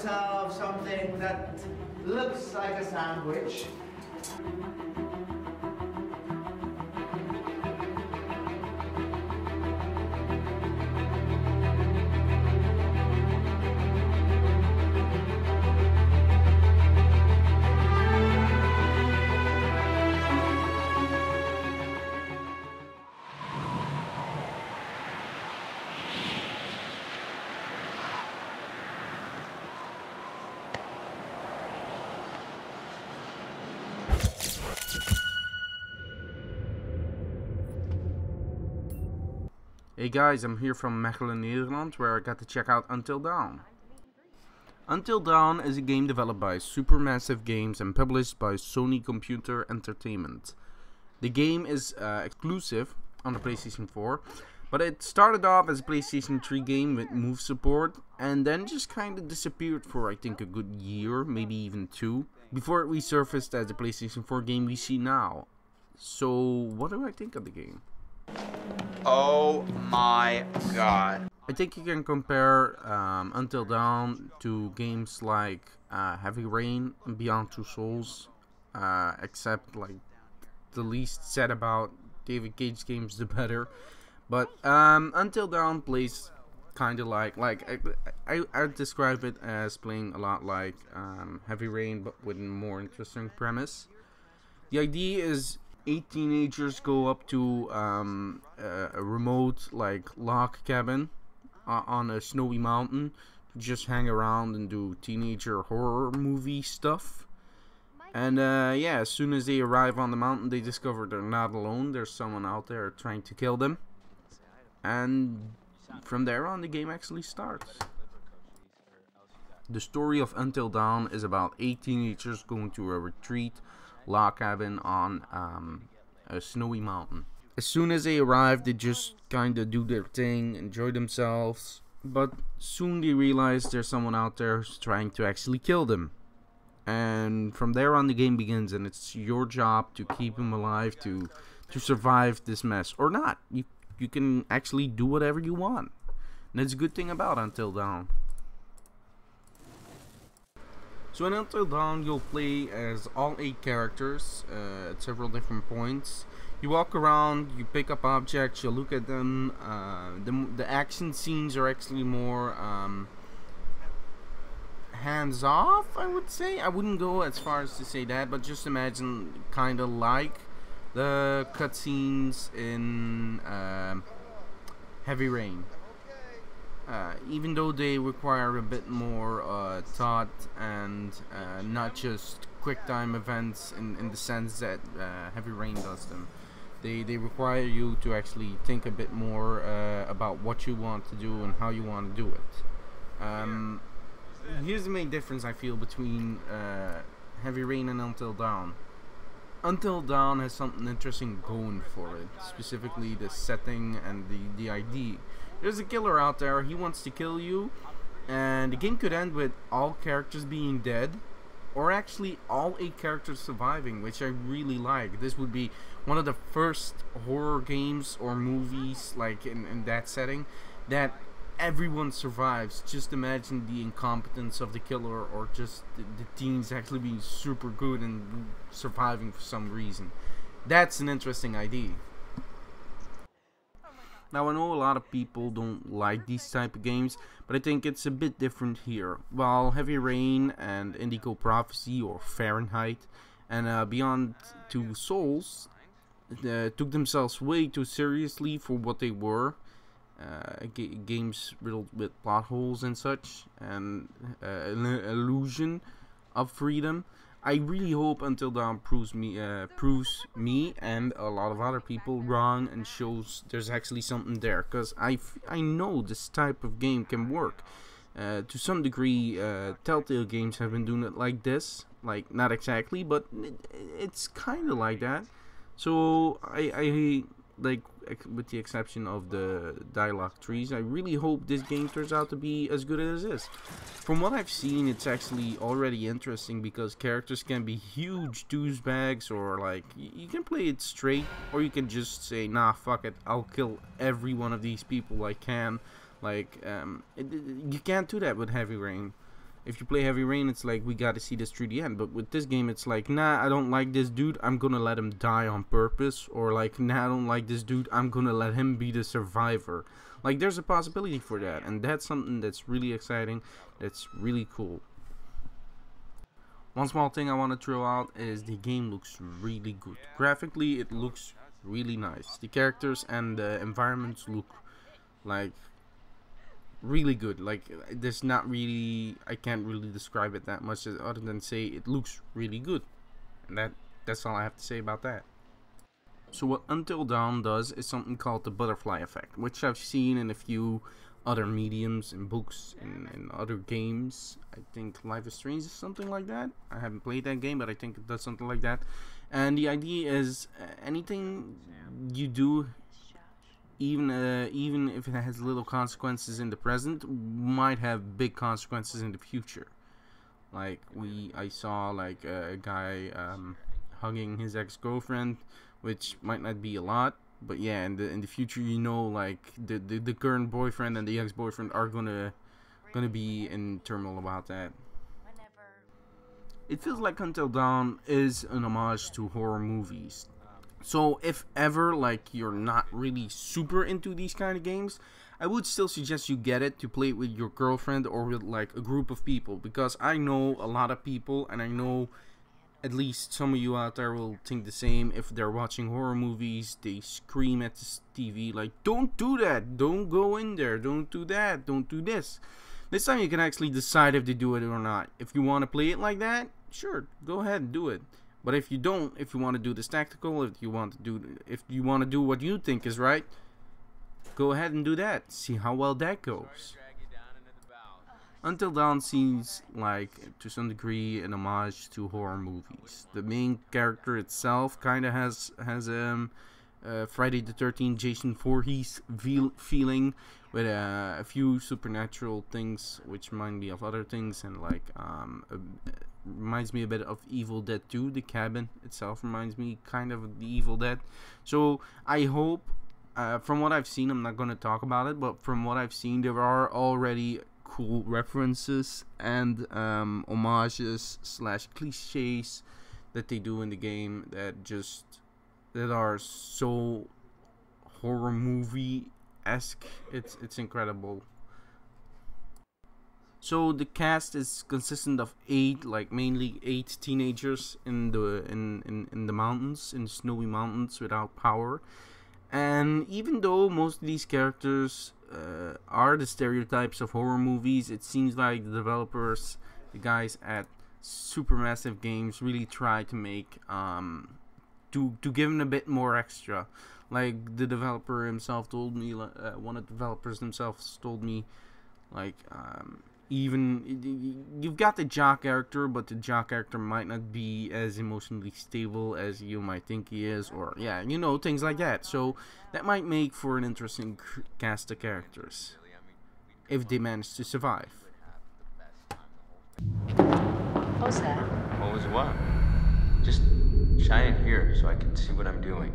yourself something that looks like a sandwich. Hey guys, I'm here from Mechelen, Netherlands, where I got to check out Until Dawn. Until Dawn is a game developed by Supermassive Games and published by Sony Computer Entertainment. The game is exclusive on the PlayStation 4, but it started off as a PlayStation 3 game with move support, and then just kinda disappeared for I think a good year, maybe even 2, before it resurfaced as the PlayStation 4 game we see now. So, what do I think of the game? Oh my god. I think you can compare Until Dawn to games like Heavy Rain and Beyond Two Souls, except like the least said about David Cage games the better. But Until Dawn plays kind of like I describe it as playing a lot like Heavy Rain, but with a more interesting premise. The idea is 8 teenagers go up to a remote like log cabin on a snowy mountain to just hang around and do teenager horror movie stuff. And yeah, as soon as they arrive on the mountain, they discover they're not alone. There's someone out there trying to kill them. And from there on, the game actually starts. The story of Until Dawn is about 8 teenagers going to a retreat log cabin on a snowy mountain. As soon as they arrive, they just kinda do their thing, enjoy themselves, but soon they realize there's someone out there who's trying to actually kill them. And from there on the game begins, and it's your job to keep them alive, to survive this mess, or not. You can actually do whatever you want. And that's a good thing about Until Dawn. So in Until Dawn, you'll play as all 8 characters at several different points. You walk around, you pick up objects, you look at them. The action scenes are actually more hands-off, I would say. I wouldn't go as far as to say that, but just imagine kind of like the cutscenes in Heavy Rain. Even though they require a bit more thought and not just quick time events in the sense that Heavy Rain does them. They require you to actually think a bit more about what you want to do and how you want to do it. Here's the main difference I feel between Heavy Rain and Until Dawn. Until Dawn has something interesting going for it, specifically the setting and the idea. There's a killer out there, he wants to kill you, and the game could end with all characters being dead, or actually all 8 characters surviving, which I really like. This would be one of the first horror games or movies like in that setting that everyone survives. Just imagine the incompetence of the killer, or just the teens actually being super good and surviving for some reason. That's an interesting idea. Now I know a lot of people don't like these type of games, but I think it's a bit different here. While Heavy Rain and Indigo Prophecy or Fahrenheit and Beyond Two Souls took themselves way too seriously for what they were. Games riddled with plot holes and such, and an illusion of freedom. I really hope Until Dawn proves me and a lot of other people wrong and shows there's actually something there, because I know this type of game can work. To some degree, Telltale games have been doing it like this, like not exactly, but it's kind of like that. So I like, with the exception of the dialogue trees, I really hope this game turns out to be as good as it is. From what I've seen, it's actually already interesting because characters can be huge douchebags, or like you can play it straight, or you can just say, nah, fuck it, I'll kill every one of these people I can. Like you can't do that with Heavy Rain. If you play Heavy Rain, it's like, we gotta see this through the end. But with this game, it's like, nah, I don't like this dude, I'm gonna let him die on purpose. Or like, nah, I don't like this dude, I'm gonna let him be the survivor. Like, there's a possibility for that, and that's something that's really exciting, that's really cool. One small thing I want to throw out is the game looks really good. Graphically, it looks really nice. The characters and the environments look like really good. Like, there's not really, I can't really describe it that much other than say it looks really good. And that's all I have to say about that. So what Until Dawn does is something called the butterfly effect, which I've seen in a few other mediums, in books, in other games. I think Life is Strange is something like that. I haven't played that game, but I think it does something like that. And the idea is, anything you do, even if it has little consequences in the present, might have big consequences in the future. Like, I saw like a guy hugging his ex-girlfriend, which might not be a lot, but yeah, in the future, you know, like the current boyfriend and the ex-boyfriend are gonna be in turmoil about that. It feels like Until Dawn is an homage to horror movies. So if ever, like, you're not really super into these kind of games, I would still suggest you get it to play it with your girlfriend or with like a group of people, because I know a lot of people, and I know at least some of you out there will think the same. If they're watching horror movies, they scream at the TV like, don't do that, don't go in there, don't do that, don't do this. This time you can actually decide if they do it or not. If you want to play it like that, sure, go ahead and do it. But if you don't, if you want to do this tactical, if you want to do what you think is right, go ahead and do that. See how well that goes. Until Dawn seems like, to some degree, an homage to horror movies. The main character itself kind of has Friday the 13th Jason Voorhees feeling, with a few supernatural things which remind me of other things, and like reminds me a bit of Evil Dead 2. The cabin itself reminds me kind of the Evil Dead. So I hope, from what I've seen, I'm not going to talk about it, but from what I've seen, there are already cool references and homages / cliches that they do in the game that are so horror movie-esque. It's incredible. So the cast is consistent of mainly 8 teenagers in the mountains, in snowy mountains without power. And even though most of these characters are the stereotypes of horror movies, it seems like the developers, the guys at Supermassive Games, really try to make to give them a bit more extra. Like the developer himself told me, one of the developers themselves told me, like, even you've got the jock character, but the jock character might not be as emotionally stable as you might think he is, or yeah, you know, things like that. So that might make for an interesting cast of characters if they manage to survive. What was that? What was what? Just shine it here so I can see what I'm doing.